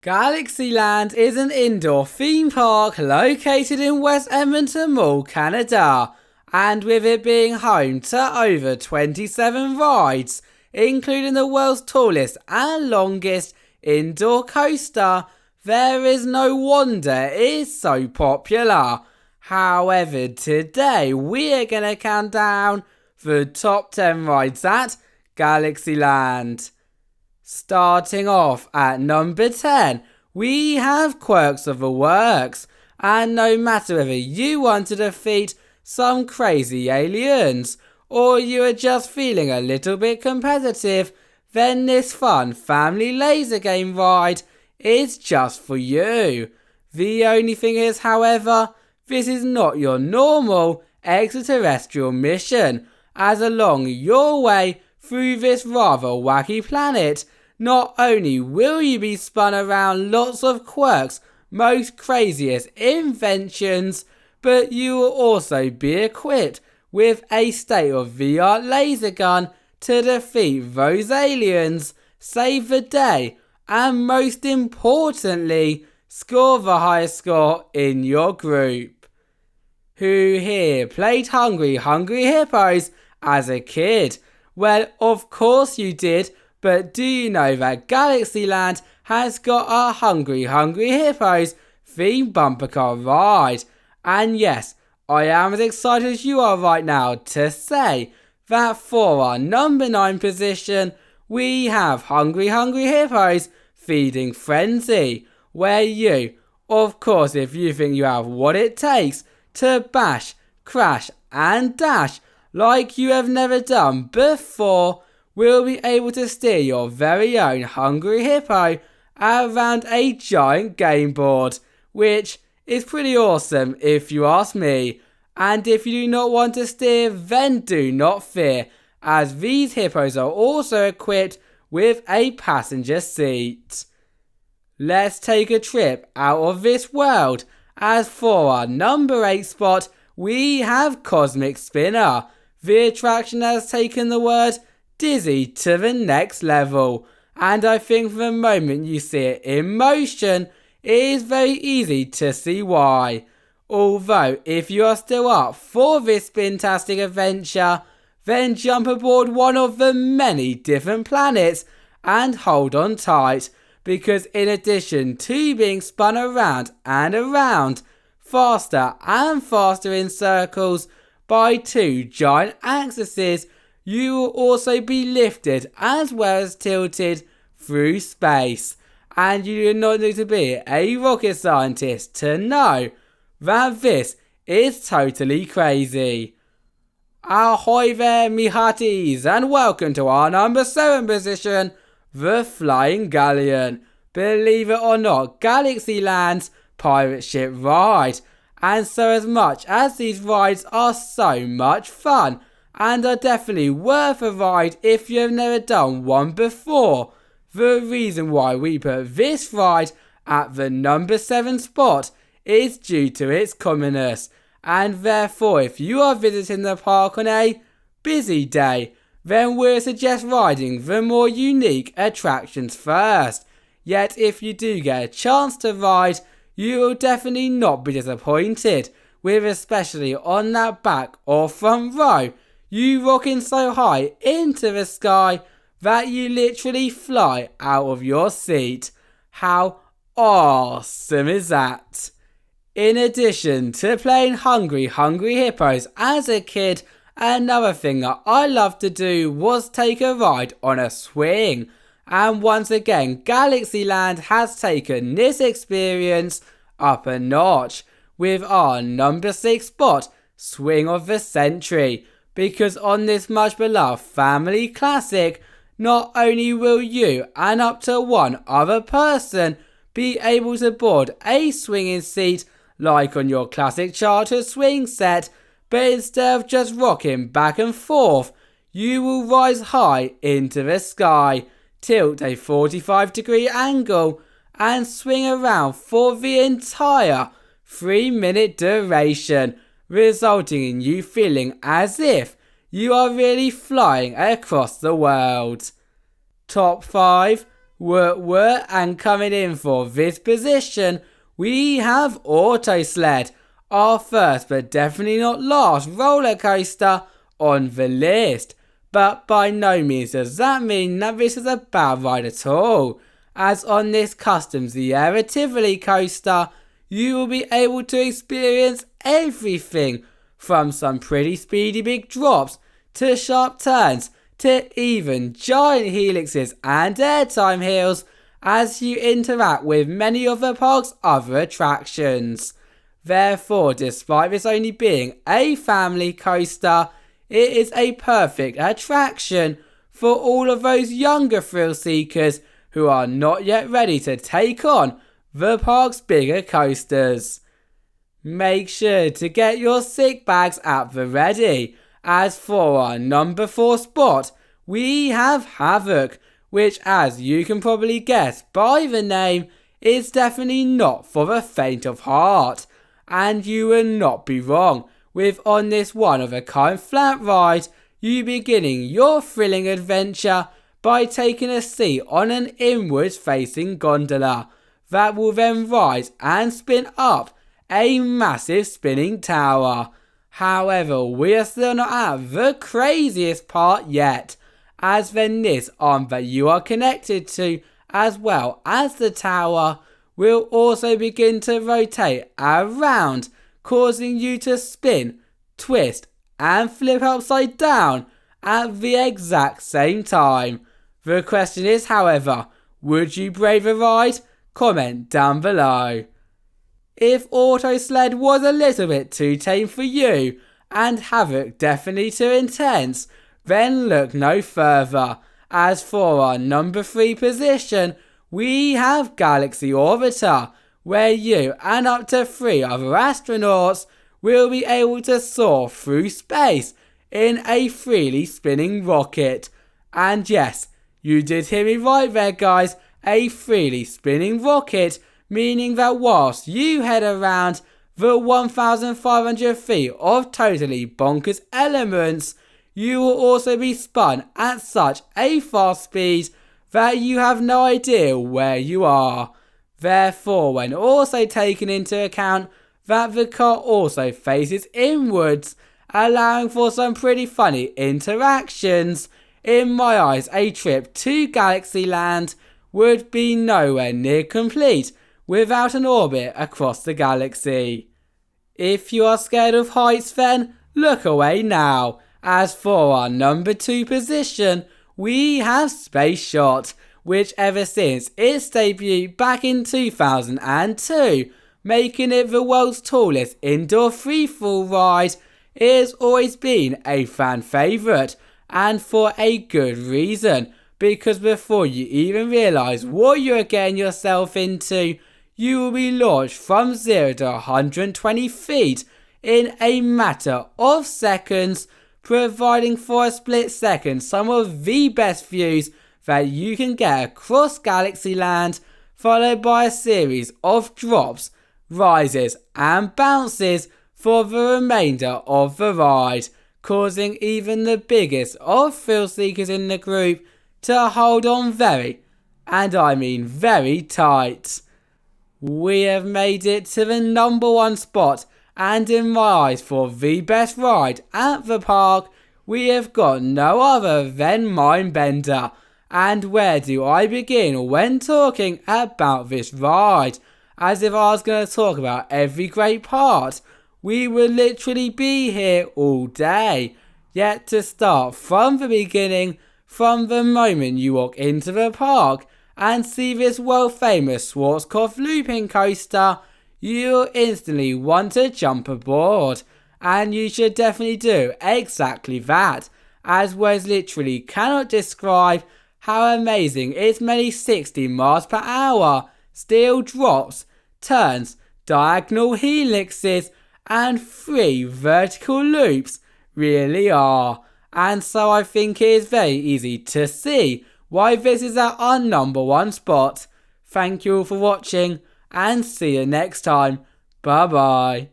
Galaxyland is an indoor theme park located in West Edmonton Mall, Canada, and with it being home to over 27 rides, including the world's tallest and longest indoor coaster, there is no wonder it's so popular. However, today we're going to count down the top 10 rides at Galaxyland. Starting off at number 10, we have Quirks of the Works, and no matter whether you want to defeat some crazy aliens, or you are just feeling a little bit competitive, then this fun family laser game ride is just for you. The only thing is, however, this is not your normal extraterrestrial mission, as along your way through this rather wacky planet, not only will you be spun around lots of Quirks' most craziest inventions, but you will also be equipped with a state-of-the-art laser gun to defeat those aliens, save the day, and most importantly, score the highest score in your group. Who here played Hungry Hippos as a kid? Well, of course you did, but do you know that Galaxyland has got a Hungry Hippos themed bumper car ride? And yes, I am as excited as you are right now to say that for our number 9 position, we have Hungry Hippos Feeding Frenzy, where you, of course, if you think you have what it takes to bash, crash and dash like you have never done before, will be able to steer your very own Hungry Hippo around a giant game board, which is pretty awesome if you ask me. And if you do not want to steer, then do not fear, as these hippos are also equipped with a passenger seat. Let's take a trip out of this world, as for our number 8 spot, we have Cosmic Spinner. The attraction has taken the word dizzy to the next level, and I think the moment you see it in motion, it is very easy to see why. Although, if you are still up for this spintastic adventure, then jump aboard one of the many different planets and hold on tight, because in addition to being spun around and around, faster and faster in circles by 2 giant axes, you will also be lifted as well as tilted through space. And you do not need to be a rocket scientist to know that this is totally crazy. Ahoy there, me hearties, and welcome to our number 7 position, the Flying Galleon. Believe it or not, Galaxyland's pirate ship ride. And so as much as these rides are so much fun, and are definitely worth a ride if you have never done one before, the reason why we put this ride at the number 7 spot is due to its commonness, and therefore if you are visiting the park on a busy day, then we'll suggest riding the more unique attractions first. Yet if you do get a chance to ride, you will definitely not be disappointed, with especially on that back or front row, you rocking so high into the sky that you literally fly out of your seat. How awesome is that? In addition to playing Hungry Hippos as a kid, another thing that I loved to do was take a ride on a swing. And once again, Galaxyland has taken this experience up a notch with our number 6 spot, Swing of the Century. Because on this much beloved family classic, not only will you and up to one other person be able to board a swinging seat like on your classic childhood swing set, but instead of just rocking back and forth, you will rise high into the sky, tilt a 45-degree angle, and swing around for the entire 3-minute duration, resulting in you feeling as if you are really flying across the world. Top 5, And coming in for this position, we have Autosled, our first but definitely not last roller coaster on the list. But by no means does that mean that this is a bad ride at all, as on this Customs the Era Tivoli coaster, you will be able to experience everything from some pretty speedy big drops to sharp turns to even giant helixes and airtime hills as you interact with many of the park's other attractions. Therefore, despite this only being a family coaster, it is a perfect attraction for all of those younger thrill seekers who are not yet ready to take on the park's bigger coasters. Make sure to get your sick bags at the ready, as for our number 4 spot, we have HAVOC, which, as you can probably guess by the name, is definitely not for the faint of heart. And you will not be wrong, with on this one-of-a-kind flat ride, you beginning your thrilling adventure by taking a seat on an inwards facing gondola that will then rise and spin up a massive spinning tower. However, we are still not at the craziest part yet, as then this arm that you are connected to, as well as the tower, will also begin to rotate around, causing you to spin, twist and flip upside down at the exact same time. The question is, however, would you brave the ride? Comment down below. If Autosled was a little bit too tame for you and HAVOC definitely too intense, then look no further, as for our number 3 position, we have Galaxy Orbiter, where you and up to 3 other astronauts will be able to soar through space in a freely spinning rocket. And yes, you did hear me right there guys, a freely spinning rocket, meaning that whilst you head around the 1,500 feet of totally bonkers elements, you will also be spun at such a fast speed that you have no idea where you are. Therefore, when also taking into account that the car also faces inwards, allowing for some pretty funny interactions, in my eyes a trip to Galaxyland would be nowhere near complete without an orbit across the galaxy. If you are scared of heights then look away now, as for our number 2 position we have Space Shot, which ever since its debut back in 2002, making it the world's tallest indoor freefall ride, it has always been a fan favourite, and for a good reason, because before you even realise what you're getting yourself into, you will be launched from 0 to 120 feet in a matter of seconds, providing for a split second some of the best views that you can get across Galaxyland, followed by a series of drops, rises and bounces for the remainder of the ride, causing even the biggest of thrill seekers in the group to hold on very, and I mean very tight. We have made it to the number 1 spot, and in my eyes for the best ride at the park, we have got no other than Mindbender. And where do I begin when talking about this ride? As if I was going to talk about every great part, we would literally be here all day. Yet to start from the beginning, from the moment you walk into the park and see this world famous Schwarzkopf looping coaster, you'll instantly want to jump aboard. And you should definitely do exactly that, as words literally cannot describe how amazing its many 60 miles per hour steel drops, turns, diagonal helixes and 3 vertical loops really are. And so I think it is very easy to see why this is at our number 1 spot. Thank you all for watching and see you next time. Bye bye.